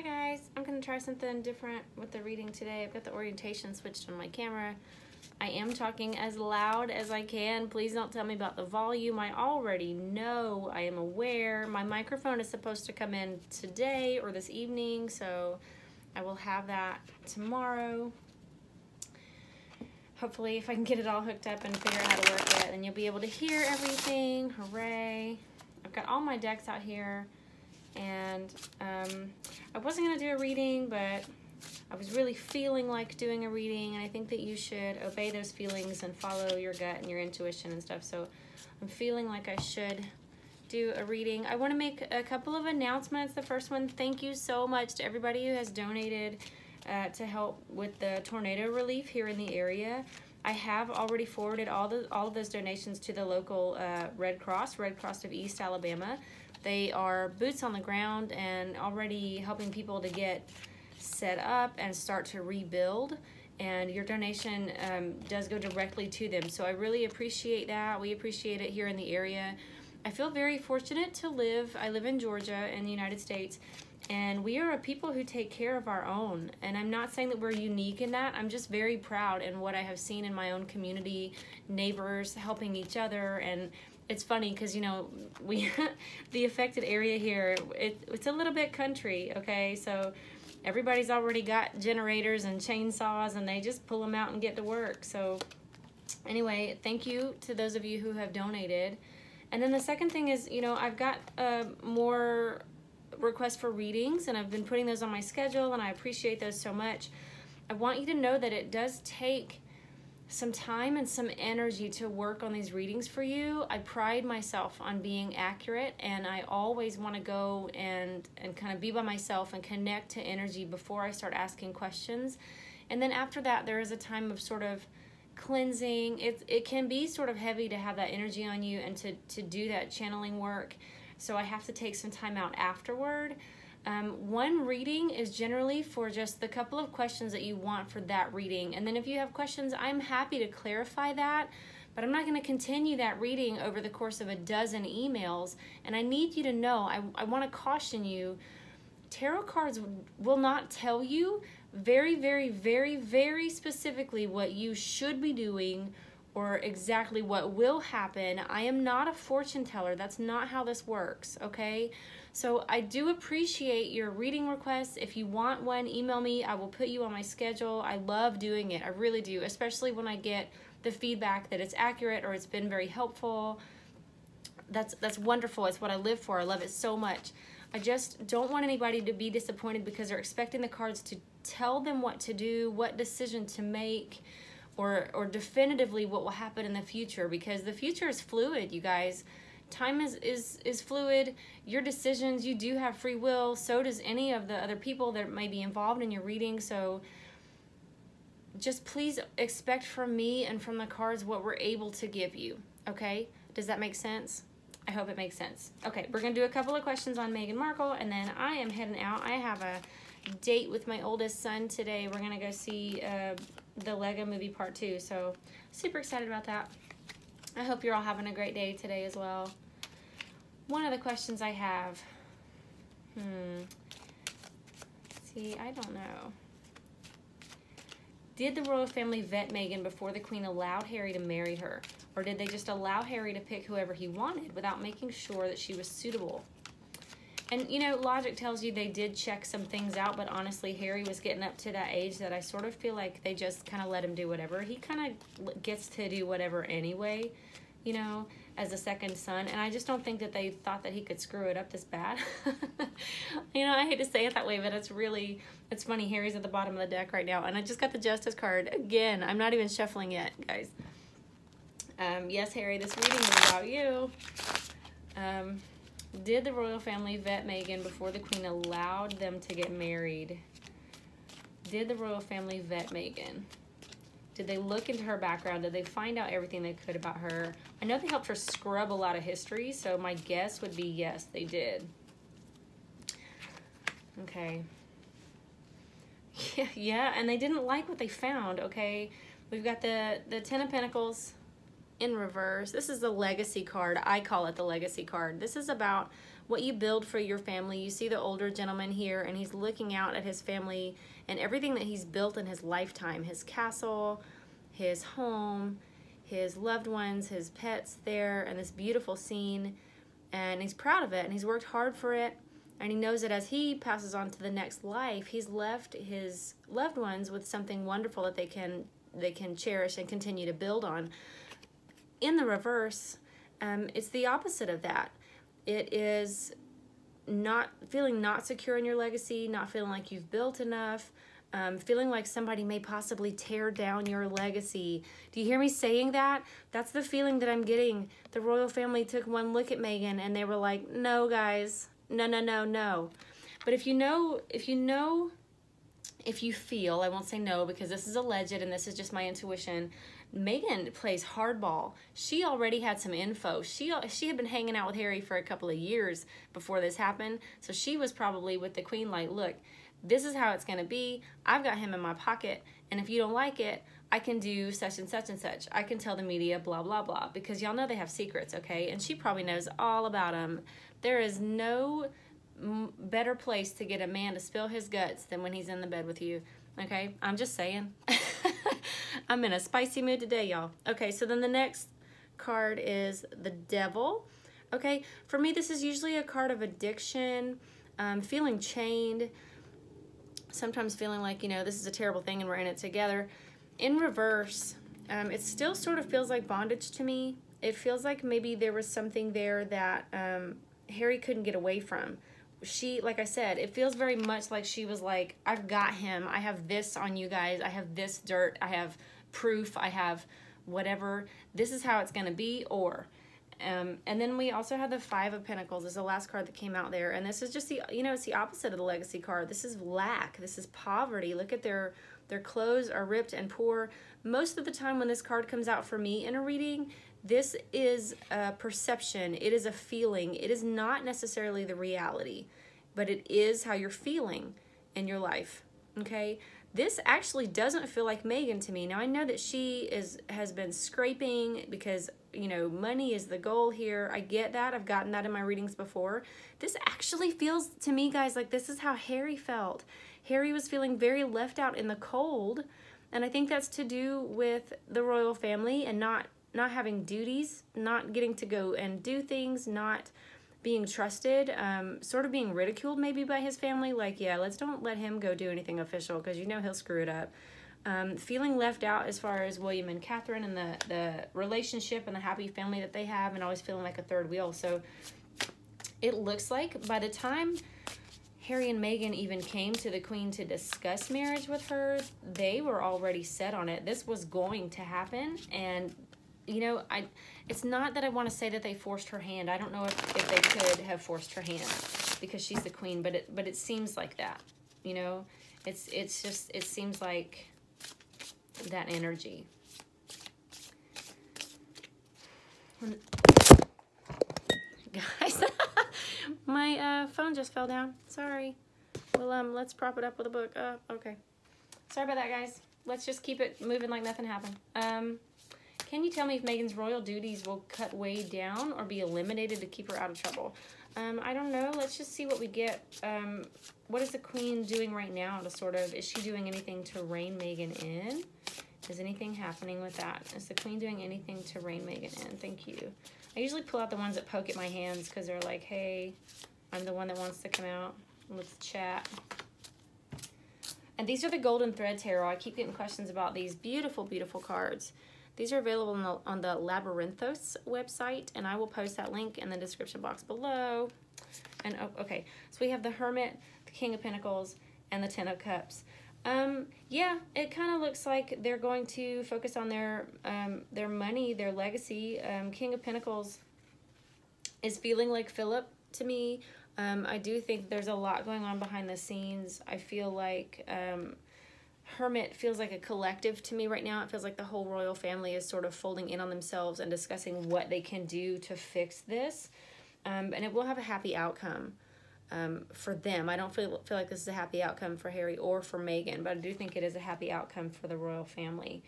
Hi guys, I'm going to try something different with the reading today. I've got the orientation switched on my camera. I am talking as loud as I can. Please don't tell me about the volume. I already know, I am aware. My microphone is supposed to come in today or this evening, so I will have that tomorrow. Hopefully, if I can get it all hooked up and figure out how to work it, then you'll be able to hear everything. Hooray. I've got all my decks out here. And I wasn't going to do a reading, but I was really feeling like doing a reading, and I think that you should obey those feelings and follow your gut and your intuition and stuff. So I'm feeling like I should do a reading. I want to make a couple of announcements. The first one, thank you so much to everybody who has donated to help with the tornado relief here in the area. I have already forwarded all of those donations to the local Red Cross of East Alabama. They are boots on the ground and already helping people to get set up and start to rebuild. And your donation does go directly to them. So I really appreciate that. We appreciate it here in the area. I feel very fortunate to live. I live in Georgia in the United States. And we are a people who take care of our own. And I'm not saying that we're unique in that. I'm just very proud in what I have seen in my own community, neighbors helping each other. And it's funny because, you know, the affected area here, it's a little bit country, okay? So everybody's already got generators and chainsaws, and they just pull them out and get to work. So anyway, thank you to those of you who have donated. And then the second thing is, you know, I've got more requests for readings, and I've been putting those on my schedule, and I appreciate those so much. I want you to know that it does take some time and some energy to work on these readings for you. I pride myself on being accurate, and I always want to go and kind of be by myself and connect to energy before I start asking questions. And then after that, there is a time of sort of cleansing. It can be sort of heavy to have that energy on you and to do that channeling work. So I have to take some time out afterward. One reading is generally for just the couple of questions that you want for that reading. And then if you have questions, I'm happy to clarify that, but I'm not going to continue that reading over the course of a dozen emails. And I need you to know, I want to caution you, tarot cards will not tell you very, very, very, very specifically what you should be doing or exactly what will happen. I am not a fortune teller. That's not how this works, okay? So I do appreciate your reading requests. If you want one, email me. I will put you on my schedule. I love doing it. I really do, especially when I get the feedback that it's accurate or it's been very helpful. That's wonderful. It's what I live for. I love it so much. I just don't want anybody to be disappointed because they're expecting the cards to tell them what to do, what decision to make, or definitively what will happen in the future, because the future is fluid, you guys. Time is fluid. Your decisions, you do have free will. So does any of the other people that may be involved in your reading. So just please expect from me and from the cards what we're able to give you, okay? Does that make sense? I hope it makes sense. Okay, we're going to do a couple of questions on Meghan Markle, and then I am heading out. I have a date with my oldest son today. We're going to go see the Lego movie part 2, so super excited about that. I hope you're all having a great day today as well. One of the questions I have, see, I don't know. Did the royal family vet Meghan before the Queen allowed Harry to marry her? Or did they just allow Harry to pick whoever he wanted without making sure that she was suitable? And, you know, logic tells you they did check some things out, but honestly, Harry was getting up to that age that I sort of feel like they just kind of let him do whatever. He kind of gets to do whatever anyway, you know, as a second son. And I just don't think that they thought that he could screw it up this bad. You know, I hate to say it that way, but it's funny. Harry's at the bottom of the deck right now, and I just got the Justice card again. I'm not even shuffling yet, guys. Yes, Harry, this reading is about you. Did the royal family vet Meghan before the Queen allowed them to get married? Did the royal family vet Meghan? Did they look into her background? Did they find out everything they could about her? I know they helped her scrub a lot of history, so my guess would be yes, they did. Okay. Yeah, and they didn't like what they found, okay? We've got the Ten of Pentacles, in reverse. This is the legacy card. I call it the legacy card. This is about what you build for your family. You see the older gentleman here, and he's looking out at his family and everything that he's built in his lifetime, his castle, his home, his loved ones, his pets there, and this beautiful scene. And he's proud of it, and he's worked hard for it, and he knows that as he passes on to the next life, he's left his loved ones with something wonderful that they can cherish and continue to build on. In the reverse, it's the opposite of that. It is not feeling not secure in your legacy, not feeling like you've built enough, feeling like somebody may possibly tear down your legacy. Do you hear me saying that? That's the feeling that I'm getting. The royal family took one look at Meghan and they were like, no, guys, no, no, no, no. But if you feel, I won't say no because this is alleged and this is just my intuition, Meghan plays hardball. She already had some info. She had been hanging out with Harry for a couple of years before this happened, so she was probably with the Queen like, look, this is how it's going to be. I've got him in my pocket, and if you don't like it, I can do such and such and such. I can tell the media blah, blah, blah, because y'all know they have secrets, okay? And she probably knows all about them. There is no better place to get a man to spill his guts than when he's in the bed with you, okay? I'm just saying. I'm in a spicy mood today, y'all. Okay, so then the next card is the Devil. Okay, for me, this is usually a card of addiction, feeling chained, sometimes feeling like, you know, this is a terrible thing and we're in it together. In reverse, it still sort of feels like bondage to me. It feels like maybe there was something there that Harry couldn't get away from. She, like I said, it feels very much like she was like, I've got him. I have this on you guys. I have this dirt. I have proof. I have whatever. This is how it's going to be. Or, and then we also have the Five of Pentacles. This is the last card that came out there. And this is just the, you know, it's the opposite of the legacy card. This is lack. This is poverty. Look at their clothes are ripped and poor. Most of the time when this card comes out for me in a reading, this is a perception. It is a feeling. It is not necessarily the reality, but it is how you're feeling in your life, okay? This actually doesn't feel like Meghan to me. Now, I know that she has been scraping because, you know, money is the goal here. I get that. I've gotten that in my readings before. This actually feels to me, guys, like this is how Harry felt. Harry was feeling very left out in the cold, and I think that's to do with the royal family and not having duties, not getting to go and do things, not being trusted, sort of being ridiculed maybe by his family. Like, yeah, don't let him go do anything official because you know he'll screw it up. Feeling left out as far as William and Catherine and the relationship and the happy family that they have, and always feeling like a third wheel. So it looks like by the time Harry and Meghan even came to the Queen to discuss marriage with her, they were already set on it. This was going to happen, and you know, it's not that I want to say that they forced her hand. I don't know if they could have forced her hand because she's the Queen, but it seems like that. You know, it seems like that energy. Guys, my phone just fell down. Sorry. Well, let's prop it up with a book. Okay. Sorry about that, guys. Let's just keep it moving like nothing happened. Can you tell me if Meghan's royal duties will cut way down or be eliminated to keep her out of trouble? I don't know. Let's just see what we get. What is the Queen doing right now to sort of, is she doing anything to rein Meghan in? Is anything happening with that? Is the Queen doing anything to rein Meghan in? Thank you. I usually pull out the ones that poke at my hands because they're like, hey, I'm the one that wants to come out. Let's chat. And these are the Golden Thread Tarot. I keep getting questions about these beautiful, beautiful cards. These are available on the Labyrinthos website, and I will post that link in the description box below. And okay, so we have the Hermit, the King of Pentacles, and the Ten of Cups. Yeah, it kind of looks like they're going to focus on their money, their legacy. King of Pentacles is feeling like Philip to me. I do think there's a lot going on behind the scenes. I feel like Hermit feels like a collective to me right now. It feels like the whole royal family is sort of folding in on themselves and discussing what they can do to fix this. And it will have a happy outcome for them. I don't feel like this is a happy outcome for Harry or for Meghan, but I do think it is a happy outcome for the royal family.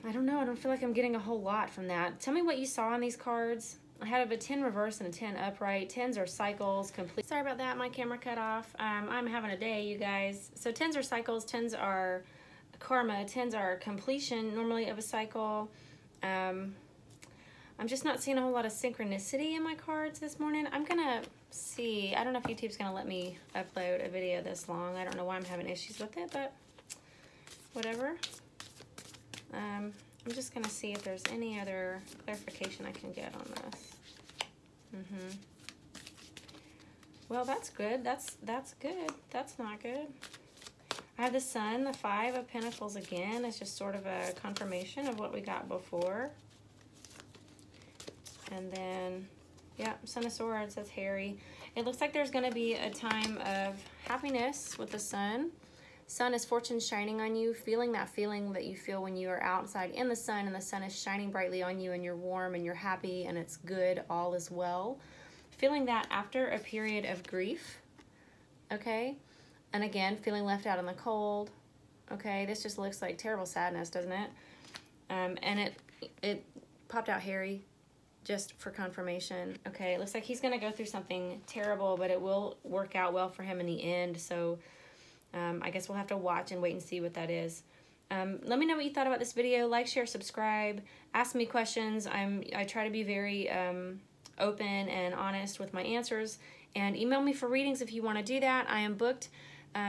I don't know. I don't feel like I'm getting a whole lot from that. Tell me what you saw on these cards. I had a 10 reverse and a 10 upright. 10s are cycles, complete. Sorry about that. My camera cut off. I'm having a day, you guys. So 10s are cycles. 10s are karma. 10s are completion, normally, of a cycle. I'm just not seeing a whole lot of synchronicity in my cards this morning. I'm going to see. I don't know if YouTube's going to let me upload a video this long. I don't know why I'm having issues with it, but whatever. I'm just going to see if there's any other clarification I can get on this. Well, that's good. That's good. That's not good. I have the Sun, the 5 of Pentacles again. It's just sort of a confirmation of what we got before. And then, yeah, Son of Swords, that's Harry. It looks like there's going to be a time of happiness with the Sun. Sun is fortune shining on you, feeling that feeling that you feel when you are outside in the sun and the sun is shining brightly on you and you're warm and you're happy and it's good, all is well. Feeling that after a period of grief, okay? And again, feeling left out in the cold, okay? This just looks like terrible sadness, doesn't it? And it popped out Harry just for confirmation. Okay, it looks like he's going to go through something terrible, but it will work out well for him in the end, so I guess we'll have to watch and wait and see what that is. Let me know what you thought about this video. Like, share, subscribe, ask me questions. I try to be very open and honest with my answers, and email me for readings if you want to do that. I am booked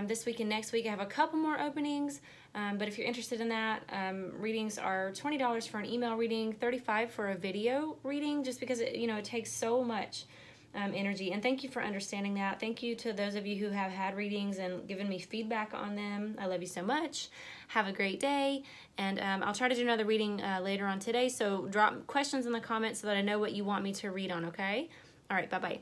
this week and next week. I have a couple more openings, but if you're interested in that, readings are $20 for an email reading, $35 for a video reading, just because it, it takes so much energy. And thank you for understanding that. Thank you to those of you who have had readings and given me feedback on them. I love you so much. Have a great day, and I'll try to do another reading later on today, so drop questions in the comments so that I know what you want me to read on, okay? All right, bye-bye.